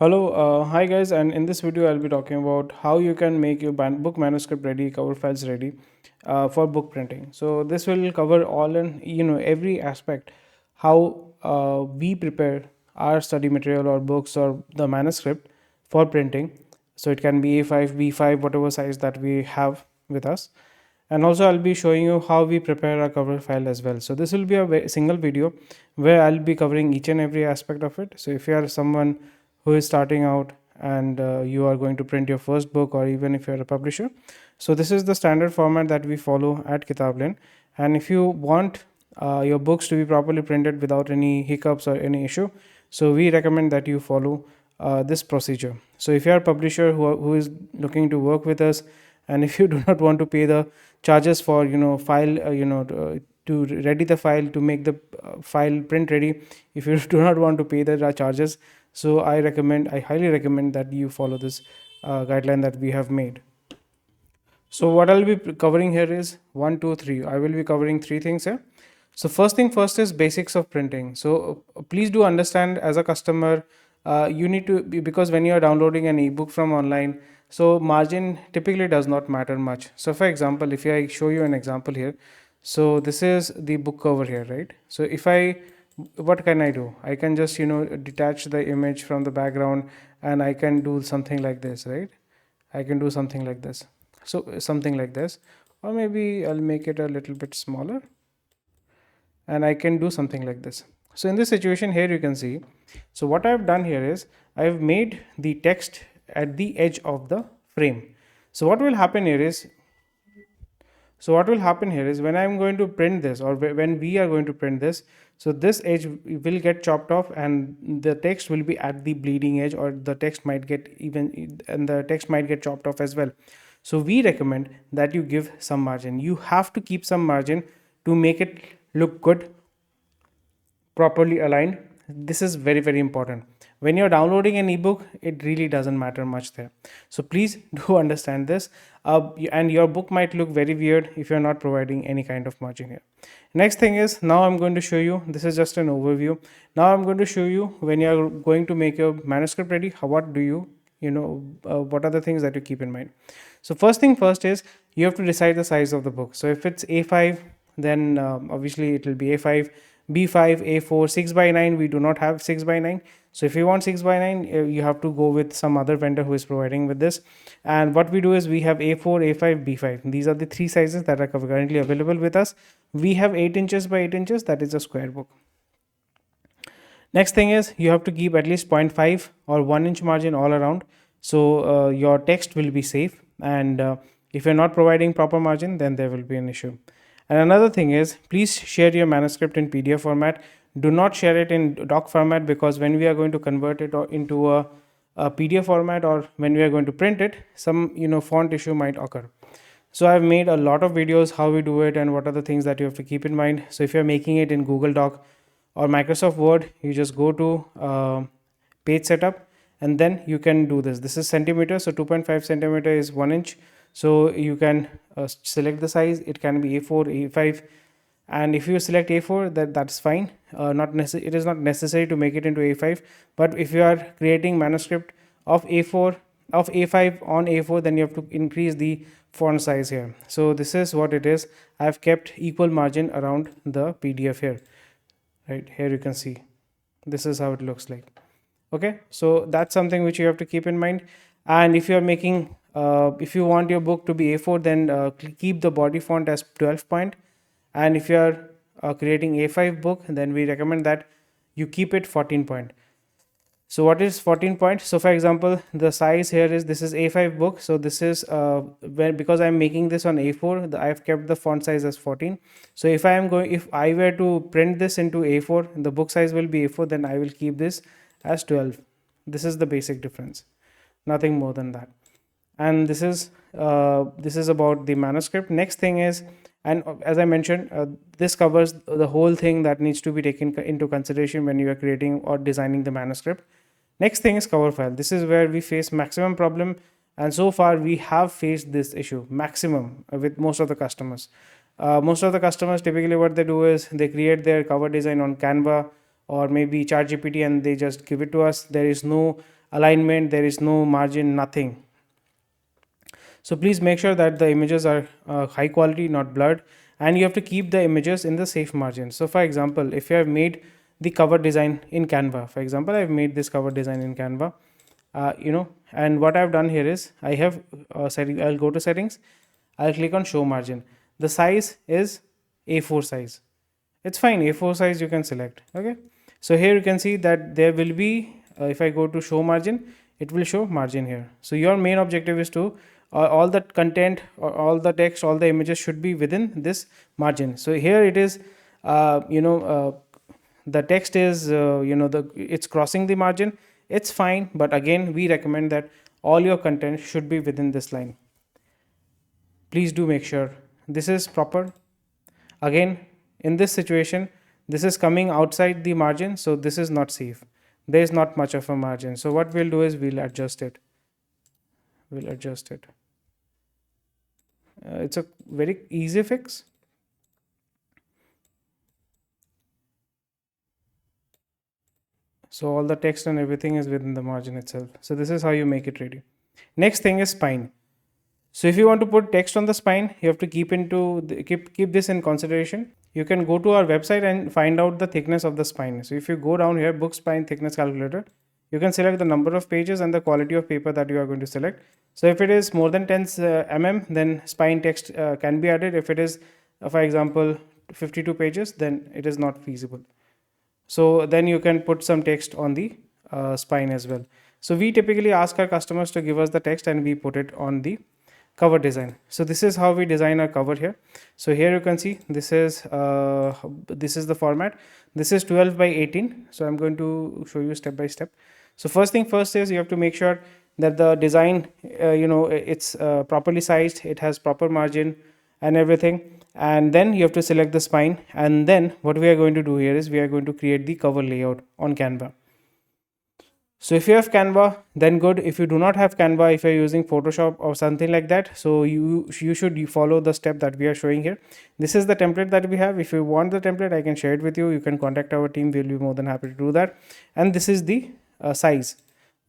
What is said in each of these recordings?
Hello, hi guys, and in this video I'll be talking about how you can make your book manuscript ready, cover files ready for book printing. So this will cover all and every aspect how we prepare our study material or books or the manuscript for printing. So it can be A5, B5, whatever size that we have with us. And also I'll be showing you how we prepare a cover file as well. So this will be a single video where I'll be covering each and every aspect of it. So if you are someone who is starting out and you are going to print your first book, or even if you're a publisher, so this is the standard format that we follow at KitabLane. And if you want your books to be properly printed without any hiccups or any issue, so we recommend that you follow this procedure. So if you are a publisher who is looking to work with us, and if you do not want to pay the charges for file to ready the file, to make the file print ready, if you do not want to pay the charges, so I highly recommend that you follow this guideline that we have made. So what I'll be covering here is 1, 2, 3. I will be covering three things here. So first thing first is basics of printing. So please do understand, as a customer, you need to be, because when you are downloading an ebook from online, so margin typically does not matter much. So for example, if I show you an example here, so this is the book cover here, right? So if I, what can I do? I can just detach the image from the background, and I can do something like this, right? I can do something like this. So something like this, or maybe I'll make it a little bit smaller, and I can do something like this. So in this situation here, you can see, so what I've done here is I've made the text at the edge of the frame. So what will happen here is, when I'm going to print this, or when we are going to print this, so this edge will get chopped off, and the text will be at the bleeding edge, or the text might get chopped off as well. So we recommend that you give some margin. You have to keep some margin to make it look good, properly aligned. This is very, very important. When you're downloading an ebook, it really doesn't matter much there. So please do understand this. And your book might look very weird if you're not providing any kind of margin here. Next thing is, now I'm going to show you, this is just an overview. Now I'm going to show you, when you're going to make your manuscript ready, what do you what are the things that you keep in mind. So first thing first is, you have to decide the size of the book. So if it's A5, then obviously it will be A5, B5, A4, 6 by 9. We do not have 6 by 9. So if you want 6 by 9, you have to go with some other vendor who is providing with this. And what we do is, we have A4, A5, B5. These are the three sizes that are currently available with us. We have 8 inches by 8 inches, that is a square book. Next thing is, you have to keep at least 0.5 or 1 inch margin all around. So your text will be safe. And if you're not providing proper margin, then there will be an issue. And another thing is, please share your manuscript in PDF format. Do not share it in doc format, because when we are going to convert it into a PDF format, or when we are going to print it, some font issue might occur. So I've made a lot of videos how we do it and what are the things that you have to keep in mind. So if you're making it in Google Doc or Microsoft Word, you just go to page setup, and then you can do this. This is centimeter, so 2.5 centimeter is 1 inch. So you can select the size. It can be A4, A5, and if you select A4, that's fine. It is not necessary to make it into A5. But if you are creating manuscript of A5 on A4, then you have to increase the font size here. So this is what it is. I have kept equal margin around the PDF here. Right here you can see, this is how it looks like. Okay, so that's something which you have to keep in mind. And if you are making if you want your book to be A4, then keep the body font as 12 point. And if you are creating A5 book, then we recommend that you keep it 14 point. So what is 14 point? So for example, the size here is, this is A5 book. So this is because I'm making this on A4, I've kept the font size as 14. So if I were to print this into A4, the book size will be A4, then I will keep this as 12. This is the basic difference, nothing more than that. And this is about the manuscript. Next thing is, and as I mentioned, this covers the whole thing that needs to be taken into consideration when you are creating or designing the manuscript. Next thing is cover file. This is where we face maximum problem, and so far we have faced this issue maximum with most of the customers. Most of the customers, typically what they do is, they create their cover design on Canva or maybe ChatGPT, and they just give it to us. There is no alignment, there is no margin, nothing. So please make sure that the images are high quality, not blurred, and you have to keep the images in the safe margin. So for example, if you have made the cover design in Canva, for example, I've made this cover design in Canva, and what I've done here is I have I'll go to settings, I'll click on show margin. The size is A4 size. It's fine, A4 size you can select. Okay, so here you can see that there will be if I go to show margin, it will show margin here. So your main objective is to all the content or all the text, all the images should be within this margin. So here it is, the text is it's crossing the margin. It's fine, but again we recommend that all your content should be within this line. Please do make sure this is proper. Again, in this situation, this is coming outside the margin, so this is not safe. There is not much of a margin. So what we'll do is we'll adjust it. It's a very easy fix. So all the text and everything is within the margin itself. So this is how you make it ready. Next thing is spine. So if you want to put text on the spine, you have to keep this in consideration. You can go to our website and find out the thickness of the spine. So if you go down here, book spine thickness calculator, you can select the number of pages and the quality of paper that you are going to select. So if it is more than 10 mm, then spine text can be added. If it is, for example, 52 pages, then it is not feasible. So then you can put some text on the spine as well. So we typically ask our customers to give us the text and we put it on the cover design. So this is how we design our cover here. So here you can see this is the format. This is 12 by 18. So I'm going to show you step by step. So first thing first is you have to make sure that the design it's properly sized, it has proper margin and everything, and then you have to select the spine. And then what we are going to do here is we are going to create the cover layout on Canva. So if you have Canva, then good. If you do not have Canva, if you're using Photoshop or something like that, so you should follow the step that we are showing here. This is the template that we have. If you want the template, I can share it with you. You can contact our team. We'll be more than happy to do that. And this is the size.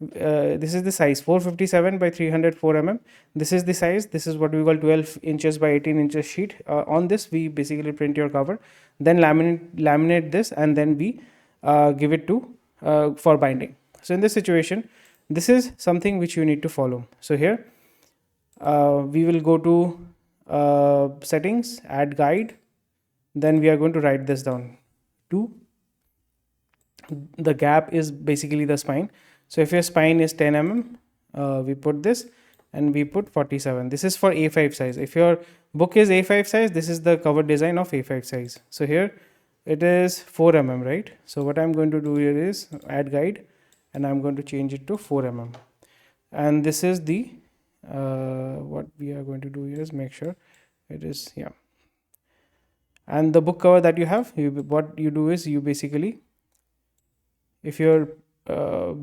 This is the size 457 by 304 mm. This is the size. This is what we call 12 inches by 18 inches sheet. On this, we basically print your cover, then laminate this, and then we give it to for binding. So in this situation, this is something which you need to follow. So here we will go to settings, add guide. Then we are going to write this down. The gap is basically the spine. So if your spine is 10 mm, we put this and we put 47. This is for A5 size. If your book is A5 size, this is the cover design of A5 size. So here it is 4 mm, right? So what I'm going to do here is add guide, and I'm going to change it to 4 mm. And this is the what we are going to do here is make sure it is, yeah. And the book cover that you have, what you do is you basically, if your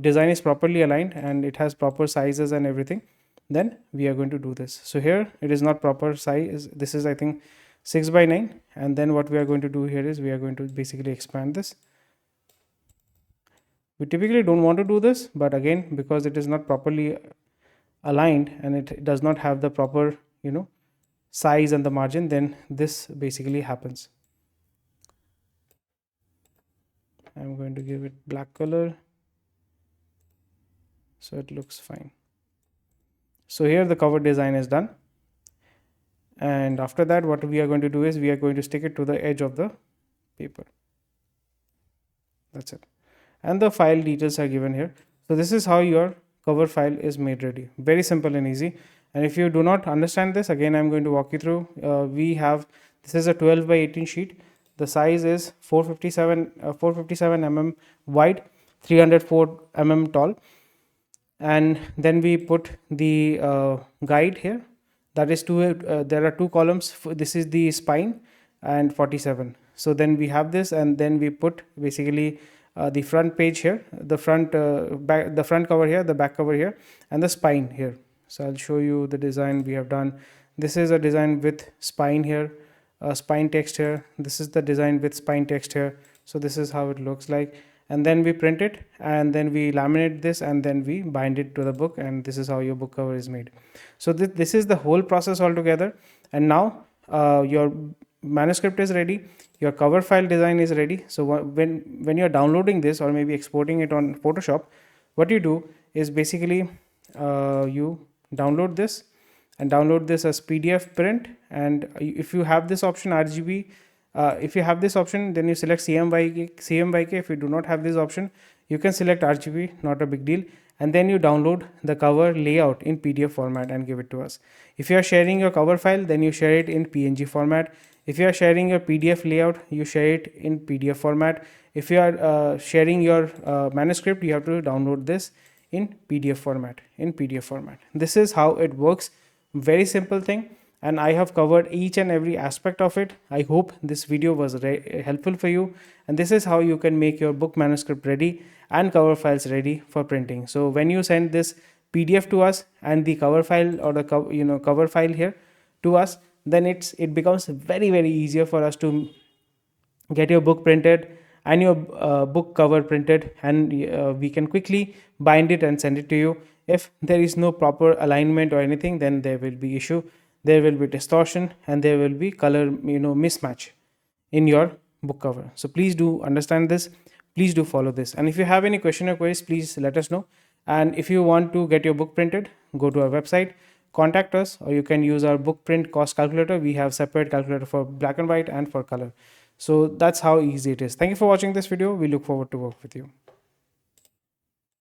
design is properly aligned and it has proper sizes and everything, then we are going to do this. So here it is not proper size. This is, I think, 6 by 9. And then what we are going to do here is we are going to basically expand this. We typically don't want to do this, but again, because it is not properly aligned and it does not have the proper, size and the margin, then this basically happens. I'm going to give it black color, so it looks fine. So here the cover design is done. And after that, what we are going to do is we are going to stick it to the edge of the paper. That's it. And the file details are given here. So this is how your cover file is made ready. Very simple and easy. And if you do not understand this, again, I'm going to walk you through. This is a 12 by 18 sheet. The size is 457 mm wide, 304 mm tall. And then we put the guide here. That is there are two columns. This is the spine and 47. So then we have this, and then we put basically the front page here, the front cover here, the back cover here, and the spine here. So I'll show you the design we have done. This is a design with spine here, spine text here. This is the design with spine text here. So this is how it looks like. and then we print it, and then we laminate this, and then we bind it to the book, and this is how your book cover is made. So this is the whole process altogether. And now your manuscript is ready, your cover file design is ready. So when you're downloading this or maybe exporting it on Photoshop, what you do is basically you download this and download this as PDF print. And if you have this option RGB, if you have this option, then you select CMYK. If you do not have this option, you can select RGB, not a big deal. And then you download the cover layout in PDF format and give it to us. If you are sharing your cover file, then you share it in PNG format. If you are sharing your PDF layout, you share it in PDF format. If you are sharing your manuscript, you have to download this in PDF format. This is how it works. Very simple thing, and I have covered each and every aspect of it. I hope this video was helpful for you, and this is how you can make your book manuscript ready and cover files ready for printing. So when you send this PDF to us and the cover file or the cover file here to us, then it becomes very easier for us to get your book printed and your book cover printed, and we can quickly bind it and send it to you. If there is no proper alignment or anything, then there will be issue, there will be distortion, and there will be color mismatch in your book cover. So please do understand this, please do follow this, and if you have any question or queries, please let us know. And if you want to get your book printed, go to our website, contact us, or you can use our book print cost calculator. We have separate calculator for black and white and for color. So that's how easy it is. Thank you for watching this video. We look forward to work with you.